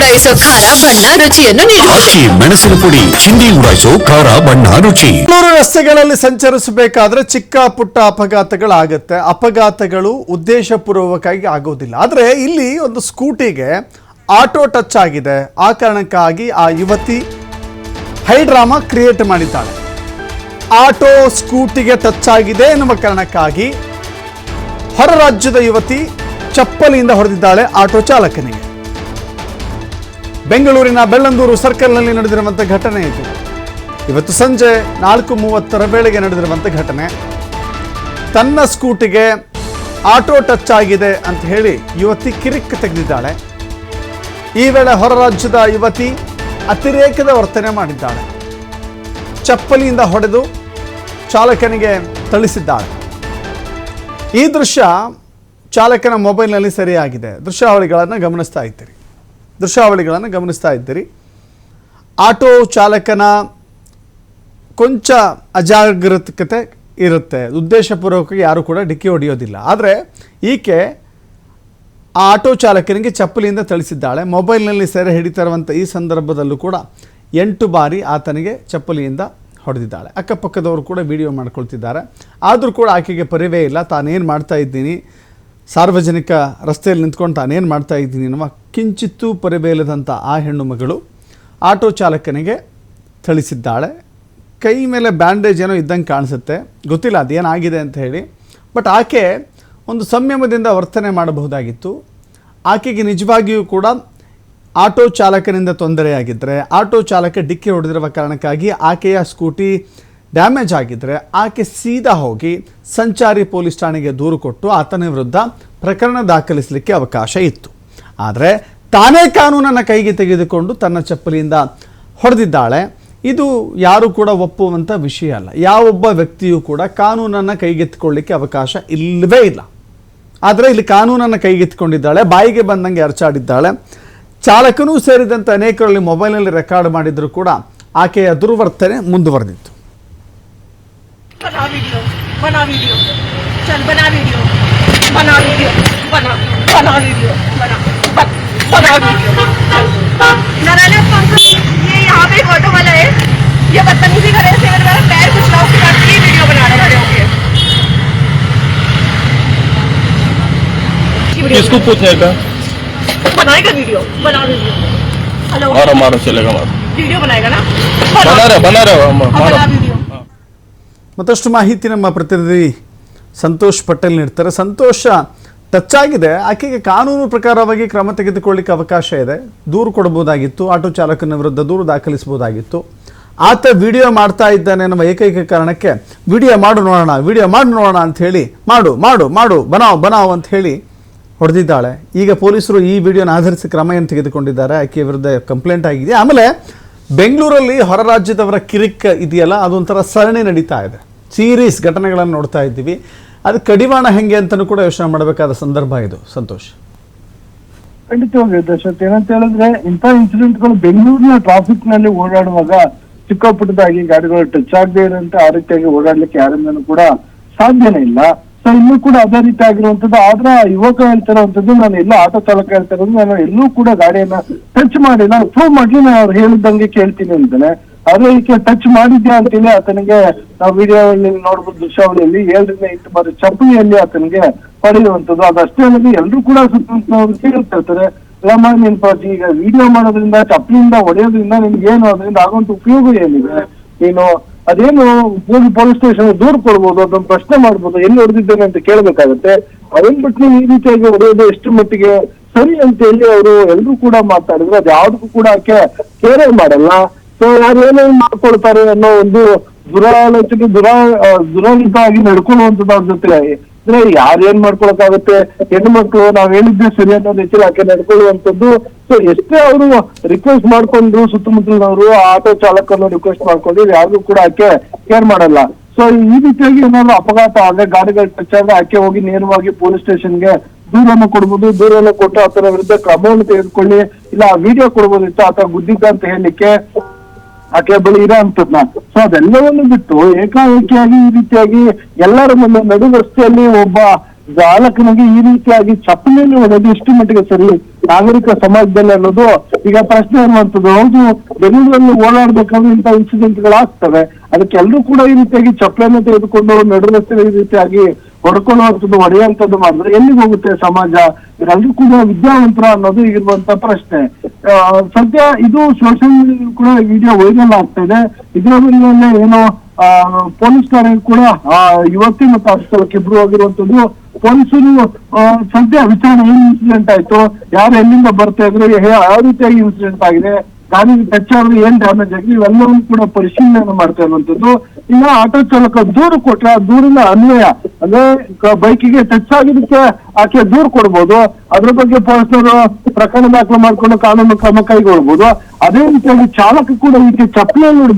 ಉಡಾಯಿಸೋ ಖಾರ ಬಣ್ಣ ರುಚಿಯನ್ನು ನೀಡುತ್ತದೆ. ಮೆಣಸಿನ ಪುಡಿ ಚಿಂದಿ ಉಡಾಯಿಸೋ ಖಾರ ಬಣ್ಣ ರುಚಿ. ರಸ್ತೆಗಳಲ್ಲಿ ಸಂಚರಿಸಬೇಕಾದ್ರೆ ಚಿಕ್ಕ ಪುಟ್ಟ ಅಪಘಾತಗಳಾಗುತ್ತೆ. ಅಪಘಾತಗಳು ಉದ್ದೇಶಪೂರ್ವಕವಾಗಿ ಆಗೋದಿಲ್ಲ. ಆದರೆ ಇಲ್ಲಿ ಒಂದು ಸ್ಕೂಟಿಗೆ ಆಟೋ ಟಚ್ ಆಗಿದೆ. ಆ ಕಾರಣಕ್ಕಾಗಿ ಆ ಯುವತಿ ಹೈ ಡ್ರಾಮಾ ಕ್ರಿಯೇಟ್ ಮಾಡಿದ್ದಾಳೆ. ಆಟೋ ಸ್ಕೂಟಿಗೆ ಟಚ್ ಆಗಿದೆ ಎನ್ನುವ ಕಾರಣಕ್ಕಾಗಿ ಹೊರ ರಾಜ್ಯದ ಯುವತಿ ಚಪ್ಪಲಿಯಿಂದ ಹೊಡೆದಿದ್ದಾಳೆ ಆಟೋ ಚಾಲಕನಿಗೆ. ಬೆಂಗಳೂರಿನ ಬೆಳ್ಳಂದೂರು ಸರ್ಕಲ್ನಲ್ಲಿ ನಡೆದಿರುವಂಥ ಘಟನೆ ಇದು. ಇವತ್ತು ಸಂಜೆ 4:30 ವೇಳೆಗೆ ನಡೆದಿರುವಂಥ ಘಟನೆ. ತನ್ನ ಸ್ಕೂಟಿಗೆ ಆಟೋ ಟಚ್ ಆಗಿದೆ ಅಂತ ಹೇಳಿ ಯುವತಿ ಕಿರಿಕ್ ತೆಗೆದಿದ್ದಾಳೆ. ಈ ವೇಳೆ ಹೊರ ರಾಜ್ಯದ ಯುವತಿ ಅತಿರೇಕದ ವರ್ತನೆ ಮಾಡಿದ್ದಾಳೆ. ಚಪ್ಪಲಿಯಿಂದ ಹೊಡೆದು ಚಾಲಕನಿಗೆ ಥಳಿಸಿದ್ದಾಳೆ. ಈ ದೃಶ್ಯ ಚಾಲಕನ ಮೊಬೈಲ್ನಲ್ಲಿ ಸೆರೆಯಾಗಿದೆ. ದೃಶ್ಯಾವಳಿಗಳನ್ನು ಗಮನಿಸ್ತಾ ಇದ್ದೀರಿ. ಆಟೋ ಚಾಲಕನ ಕೊಂಚ ಅಜಾಗರೂಕತೆ ಇರುತ್ತೆ. ಉದ್ದೇಶಪೂರ್ವಕವಾಗಿ ಯಾರು ಕೂಡ ಡಿಕ್ಕಿ ಹೊಡೆಯೋದಿಲ್ಲ. ಆದರೆ ಈಕೆ ಆ ಆಟೋ ಚಾಲಕನಿಗೆ ಚಪ್ಪಲಿಯಿಂದ ಥಳಿಸಿದ್ದಾಳೆ. ಮೊಬೈಲ್ನಲ್ಲಿ ಸೆರೆ ಹಿಡಿತಿರುವಂಥ ಈ ಸಂದರ್ಭದಲ್ಲೂ ಕೂಡ 8 ಬಾರಿ ಆತನಿಗೆ ಚಪ್ಪಲಿಯಿಂದ ಹೊಡೆದಿದ್ದಾಳೆ. ಅಕ್ಕಪಕ್ಕದವರು ಕೂಡ ವಿಡಿಯೋ ಮಾಡ್ಕೊಳ್ತಿದ್ದಾರೆ. ಆದರೂ ಕೂಡ ಆಕೆಗೆ ಪರಿವೇ ಇಲ್ಲ. ತಾನೇನು ಮಾಡ್ತಾ ಇದ್ದೀನಿ, ಸಾರ್ವಜನಿಕ ರಸ್ತೆಯಲ್ಲಿ ನಿಂತ್ಕೊಂಡು ತಾನೇನು ಮಾಡ್ತಾ ಇದ್ದೀನಿ ಅನ್ನುವ ಕಿಂಚಿತ್ತೂ ಪರಿವೇ ಇಲ್ಲದಂಥ ಆ ಹೆಣ್ಣು ಮಗಳು ಆಟೋ ಚಾಲಕನಿಗೆ ಥಳಿಸಿದ್ದಾಳೆ. ಕೈ ಮೇಲೆ ಬ್ಯಾಂಡೇಜ್ ಏನೋ ಇದ್ದಂಗೆ ಕಾಣಿಸುತ್ತೆ. ಗೊತ್ತಿಲ್ಲ ಅದೇನಾಗಿದೆ ಅಂತ ಹೇಳಿ. ಬಟ್ ಆಕೆ ಒಂದು ಸಂಯಮದಿಂದ ವರ್ತನೆ ಮಾಡಬಹುದಾಗಿತ್ತು. ಆಕೆಗೆ ನಿಜವಾಗಿಯೂ ಕೂಡ ಆಟೋ ಚಾಲಕನಿಂದ ತೊಂದರೆಯಾಗಿದ್ದರೆ, ಆಟೋ ಚಾಲಕ ಡಿಕ್ಕಿ ಹೊಡೆದಿರುವ ಕಾರಣಕ್ಕಾಗಿ ಆಕೆಯ ಸ್ಕೂಟಿ ಡ್ಯಾಮೇಜ್ ಆಗಿದ್ದರೆ ಆಕೆ ಸೀದಾ ಹೋಗಿ ಸಂಚಾರಿ ಪೊಲೀಸ್ ಠಾಣೆಗೆ ದೂರು ಕೊಟ್ಟು ಆತನ ವಿರುದ್ಧ ಪ್ರಕರಣ ದಾಖಲಿಸಲಿಕ್ಕೆ ಅವಕಾಶ ಇತ್ತು. ಆದರೆ ತಾನೇ ಕಾನೂನನ್ನು ಕೈಗೆ ತೆಗೆದುಕೊಂಡು ತನ್ನ ಚಪ್ಪಲಿಯಿಂದ ಹೊಡೆದಿದ್ದಾಳೆ. ಇದು ಯಾರು ಕೂಡ ಒಪ್ಪುವಂಥ ವಿಷಯ ಅಲ್ಲ. ಯಾವೊಬ್ಬ ವ್ಯಕ್ತಿಯೂ ಕೂಡ ಕಾನೂನನ್ನು ಕೈಗೆತ್ತಿಕೊಳ್ಳಿಕ್ಕೆ ಅವಕಾಶ ಇಲ್ಲವೇ ಇಲ್ಲ. ಆದರೆ ಇಲ್ಲಿ ಕಾನೂನನ್ನು ಕೈಗೆತ್ತಿಕೊಂಡಿದ್ದಾಳೆ, ಬಾಯಿಗೆ ಬಂದಂಗೆ ಅರಚಾಡಿದ್ದಾಳೆ. ಚಾಲಕನೂ ಸೇರಿದಂತೆ ಅನೇಕರಲ್ಲಿ ಮೊಬೈಲ್ನಲ್ಲಿ ರೆಕಾರ್ಡ್ ಮಾಡಿದರೂ ಕೂಡ ಆಕೆಯ ದುರ್ವರ್ತನೆ ಮುಂದುವರೆದಿತ್ತು. ये बदतमीजी करे से मेरा पैर कुछ ना उसके बाद ये वीडियो बना रहे हैं। किसको पूछेगा? बनाएगा वीडियो, बना वीडियो। हेलो मारो चलेगा, मारो वीडियो बनाएगा ना, बना रहे वीडियो। ಮತ್ತಷ್ಟು ಮಾಹಿತಿ ನಮ್ಮ ಪ್ರತಿನಿಧಿ ಸಂತೋಷ್ ಪಟೇಲ್ ನೀಡ್ತಾರೆ. ಸಂತೋಷ, ಟಚ್ ಆಗಿದೆ, ಆಕೆಗೆ ಕಾನೂನು ಪ್ರಕಾರವಾಗಿ ಕ್ರಮ ತೆಗೆದುಕೊಳ್ಳಿಕ್ಕೆ ಅವಕಾಶ ಇದೆ. ದೂರು ಕೊಡಬಹುದಾಗಿತ್ತು, ಆಟೋ ಚಾಲಕನ ವಿರುದ್ಧ ದೂರು ದಾಖಲಿಸಬಹುದಾಗಿತ್ತು. ಆತ ವಿಡಿಯೋ ಮಾಡ್ತಾ ಇದ್ದಾನೆ ಅನ್ನುವ ಏಕೈಕ ಕಾರಣಕ್ಕೆ ವಿಡಿಯೋ ಮಾಡಿ ನೋಡೋಣ ಅಂತ ಹೇಳಿ ಮಾಡು ಬನಾವ್ ಅಂತ ಹೇಳಿ ಹೊಡೆದಿದ್ದಾಳೆ. ಈಗ ಪೊಲೀಸರು ಈ ವಿಡಿಯೋನ ಆಧರಿಸಿ ಕ್ರಮ ಏನು ತೆಗೆದುಕೊಂಡಿದ್ದಾರೆ. ಆಕೆಯ ವಿರುದ್ಧ ಕಂಪ್ಲೇಂಟ್ ಆಗಿದೆ. ಆಮೇಲೆ ಬೆಂಗಳೂರಲ್ಲಿ ಹೊರ ರಾಜ್ಯದವರ ಕಿರಿಕ್ ಇದೆಯಲ್ಲ, ಅದೊಂಥರ ಸರಣಿ ನಡೀತಾ ಇದೆ. ಸೀರೀಸ್ ಘಟನೆಗಳನ್ನು ನೋಡ್ತಾ ಇದ್ದೀವಿ. ಅದು ಕಡಿವಾಣ ಹೆಂಗೆ ಅಂತಲೂ ಕೂಡ ಯೋಚನೆ ಮಾಡಬೇಕಾದ ಸಂದರ್ಭ ಇದು. ಸಂತೋಷ್, ಖಂಡಿತವಾಗಿ ದರ್ಶಕ್, ಏನಂತ ಹೇಳಿದ್ರೆ ಇಂಥ ಇನ್ಸಿಡೆಂಟ್ಗಳು ಬೆಂಗಳೂರಿನ ಟ್ರಾಫಿಕ್ ನಲ್ಲಿ ಓಡಾಡುವಾಗ ಚಿಕ್ಕ ಪುಟ್ಟದಾಗಿ ಗಾಡಿಗಳು ಟಚ್ ಆಗದೆ ಇರುವಂತೆ ಆ ರೀತಿಯಾಗಿ ಓಡಾಡ್ಲಿಕ್ಕೆ ಯಾರಿಂದನೂ ಕೂಡ ಸಾಧ್ಯನೇ ಇಲ್ಲ. ಸೊ ಇನ್ನೂ ಕೂಡ ಅದೇ ರೀತಿ ಆಗಿರುವಂತದ್ದು. ಆದ್ರೆ ಯುವಕ ಹೇಳ್ತಿರುವಂತದ್ದು, ನಾನು ಎಲ್ಲೂ ಆಟೋ ಚಾಲಕ ಹೇಳ್ತಿರೋದು, ನಾನು ಎಲ್ಲೂ ಕೂಡ ಗಾಡಿಯನ್ನ ಟಚ್ ಮಾಡಿಲ್ಲ, ಪ್ರೂವ್ ಮಾಡ್ಲಿ, ನಾನು ಅವ್ರು ಹೇಳಿದಂಗೆ ಕೇಳ್ತೀನಿ ಅಂತಾನೆ. ಆದ್ರೆ ಈಕೆ ಟಚ್ ಮಾಡಿದ್ಯಾ ಅಂತೇಳಿ ಆತನಿಗೆ ನಾವು ವಿಡಿಯೋದಲ್ಲಿ ನೋಡ್ಬೋದು, ದೃಶ್ಯಾವಳಿಯಲ್ಲಿ 7ರಿಂದ 8 ಬಾರಿ ಚಪ್ಪಲಿಯಲ್ಲಿ ಆತನಿಗೆ ಹೊಡೆಯುವಂಥದ್ದು. ಅದಷ್ಟೇ ಅಲ್ಲದೆ ಎಲ್ಲರೂ ಕೂಡ ಸುತ್ತಮುತ್ತಲವರು ಕೇಳ್ತಿರ್ತಾರೆ, ಅಲ್ಲಮ್ಮ ನೀನ್ ಈಗ ವಿಡಿಯೋ ಮಾಡೋದ್ರಿಂದ ಚಪ್ಪಲಿಯಿಂದ ಹೊಡೆಯೋದ್ರಿಂದ ನಿನ್ಗೆ ಏನು, ಅದರಿಂದ ಆಗುವಂತ ಉಪಯೋಗ ಏನಿದೆ? ನೀನು ಅದೇನು ಹೋಗಿ ಪೊಲೀಸ್ ಸ್ಟೇಷನ್ ದೂರು ಕೊಡ್ಬೋದು, ಅದೊಂದು ಪ್ರಶ್ನೆ ಮಾಡ್ಬೋದು, ಎಲ್ಲಿ ಹೊಡೆದಿದ್ದೇನೆ ಅಂತ ಕೇಳ್ಬೇಕಾಗತ್ತೆ. ಅದನ್ ಬಿಟ್ಟು ನೀವು ಈ ರೀತಿಯಾಗಿ ಹೊಡೆಯೋದು ಎಷ್ಟು ಮಟ್ಟಿಗೆ ಸರಿ ಅಂತ ಹೇಳಿ ಅವರು ಎಲ್ಲರೂ ಕೂಡ ಮಾತಾಡಿದ್ರು. ಅದು ಯಾವ್ದಕ್ಕೂ ಕೂಡ ಕೇರೆ ಮಾಡಲ್ಲ. ಸೊ ಯಾರು ಏನೇನು ಮಾಡ್ಕೊಳ್ತಾರೆ ಅನ್ನೋ ಒಂದು ದುರಾಲೋಚನೆ ದುರಾನಿತವಾಗಿ ನಡ್ಕೊಳ್ಳುವಂಥದ್ದು ಅವ್ರ ಜೊತೆ. ಅಂದ್ರೆ ಯಾರೇನ್ ಮಾಡ್ಕೊಳಕ್ಕಾಗುತ್ತೆ, ಹೆಣ್ಣು ಮಕ್ಕಳು ನಾವ್ ಹೇಳಿದ್ದೆ ಸರಿ ಅನ್ನೋ ರೀತಿಯಲ್ಲಿ ಆಕೆ ನಡ್ಕೊಳ್ಳುವಂಥದ್ದು. ಸೊ ಎಷ್ಟೇ ಅವರು ರಿಕ್ವೆಸ್ಟ್ ಮಾಡ್ಕೊಂಡ್ರು, ಸುತ್ತಮುತ್ತಲಿನವರು ಆಟೋ ಚಾಲಕರನ್ನು ರಿಕ್ವೆಸ್ಟ್ ಮಾಡ್ಕೊಂಡ್ರು, ಯಾರಿಗೂ ಕೂಡ ಆಕೆ ಕೇರ್ ಮಾಡಲ್ಲ. ಸೊ ಈ ರೀತಿಯಾಗಿ ಏನಾದ್ರು ಅಪಘಾತ ಆದ್ರೆ, ಗಾಡಿಗಳು ಟಚ್ ಆದ್ರೆ ಆಕೆ ಹೋಗಿ ನೇರವಾಗಿ ಪೊಲೀಸ್ ಸ್ಟೇಷನ್ಗೆ ದೂರನ್ನು ಕೊಡ್ಬೋದು. ದೂರನ್ನು ಕೊಟ್ಟು ಆತನ ವಿರುದ್ಧ ಕ್ರಮವನ್ನು ತೆಗೆದುಕೊಳ್ಳಿ, ಇಲ್ಲ ವಿಡಿಯೋ ಕೊಡ್ಬೋದಿತ್ತು ಆತ ಗುದ್ದಿದ್ದ ಅಂತ ಹೇಳಲಿಕ್ಕೆ ಆಕೆ ಬಳಿ ಇರೋ ಅಂತದ್ನ. ಸೊ ಅದೆಲ್ಲವನ್ನು ಬಿಟ್ಟು ಏಕಾಏಕಿಯಾಗಿ ಈ ರೀತಿಯಾಗಿ ಎಲ್ಲರ ನಡು ರಸ್ತೆಯಲ್ಲಿ ಒಬ್ಬ ಚಾಲಕನಿಗೆ ಈ ರೀತಿಯಾಗಿ ಚಪ್ಪಲಿಯಲ್ಲಿ ಹೊಡೆದು ಎಷ್ಟು ಮಟ್ಟಿಗೆ ಸರಿ ನಾಗರಿಕ ಸಮಾಜದಲ್ಲಿ ಅನ್ನೋದು ಈಗ ಪ್ರಶ್ನೆ ಅನ್ನುವಂಥದ್ದು. ಹೌದು, ಬೆಂಗಳೂರಲ್ಲಿ ಓಡಾಡ್ಬೇಕಾದ್ರೆ ಇಂಥ ಇನ್ಸಿಡೆಂಟ್ಗಳಾಗ್ತವೆ. ಅದಕ್ಕೆ ಎಲ್ಲರೂ ಕೂಡ ಈ ರೀತಿಯಾಗಿ ಚಪ್ಪಲಿಯನ್ನು ತೆಗೆದುಕೊಂಡು ನಡು ರಸ್ತೆ ಈ ರೀತಿಯಾಗಿ ಹೊಡ್ಕೊಳ್ಳುವಂಥದ್ದು ಹೊಡೆಯುವಂಥದ್ದು ಮಾಡಿದ್ರೆ ಎಲ್ಲಿಗೆ ಹೋಗುತ್ತೆ ಸಮಾಜ? ಎಲ್ಲರೂ ಕೂಡ ವಿದ್ಯಾವಂತರ ಅನ್ನೋದು ಇರುವಂತ ಪ್ರಶ್ನೆ. ಸದ್ಯ ಇದು ಸೋಷಿಯಲ್ ಮೀಡಿಯಾ ಕೂಡ ವಿಡಿಯೋ ವೈರಲ್ ಆಗ್ತಾ ಇದೆ. ಇದರ ಮೇಲೆ ಏನೋ ಪೊಲೀಸ್ ಠಾಣೆ ಕೂಡ ಯುವತಿ ಮತ್ತು ಆರೋಪಿಗಳಿಗೆ ಇಬ್ರು ಆಗಿರುವಂತದ್ದು. ಪೊಲೀಸರು ಸದ್ಯ ವಿಚಾರಣೆ ಏನ್ ಇನ್ಸಿಡೆಂಟ್ ಆಯ್ತು, ಯಾರು ಎಲ್ಲಿಂದ ಬರ್ತಾ ಇದ್ರು, ಯಾವ ರೀತಿಯಾಗಿ ಇನ್ಸಿಡೆಂಟ್ ಆಗಿದೆ, ಗಾಡಿ ಟಚ್ ಆದ್ರೆ ಏನ್ ಡ್ಯಾಮೇಜ್ ಆಗಿದೆ, ಇವೆಲ್ಲವನ್ನೂ ಕೂಡ ಪರಿಶೀಲನೆ ಮಾಡ್ತಾ ಇರುವಂತದ್ದು. ಇನ್ನ ಆಟೋ ಚಾಲಕ ದೂರು ಕೊಟ್ರೆ ಆ ದೂರಿನ ಅನ್ವಯ ಅಂದ್ರೆ ಬೈಕಿಗೆ ಟಚ್ ಆಗಿದ್ದಕ್ಕೆ ಆಕೆ ದೂರು ಕೊಡ್ಬೋದು. ಅದ್ರ ಬಗ್ಗೆ ಪೊಲೀಸರು ಪ್ರಕರಣ ದಾಖಲೆ ಮಾಡ್ಕೊಂಡು ಕಾನೂನು ಕ್ರಮ ಕೈಗೊಳ್ಬಹುದು. ಅದೇ ರೀತಿಯಾಗಿ ಚಾಲಕ ಕೂಡ ಈಕೆ ಚಪ್ಪಲಿಯನ್ನು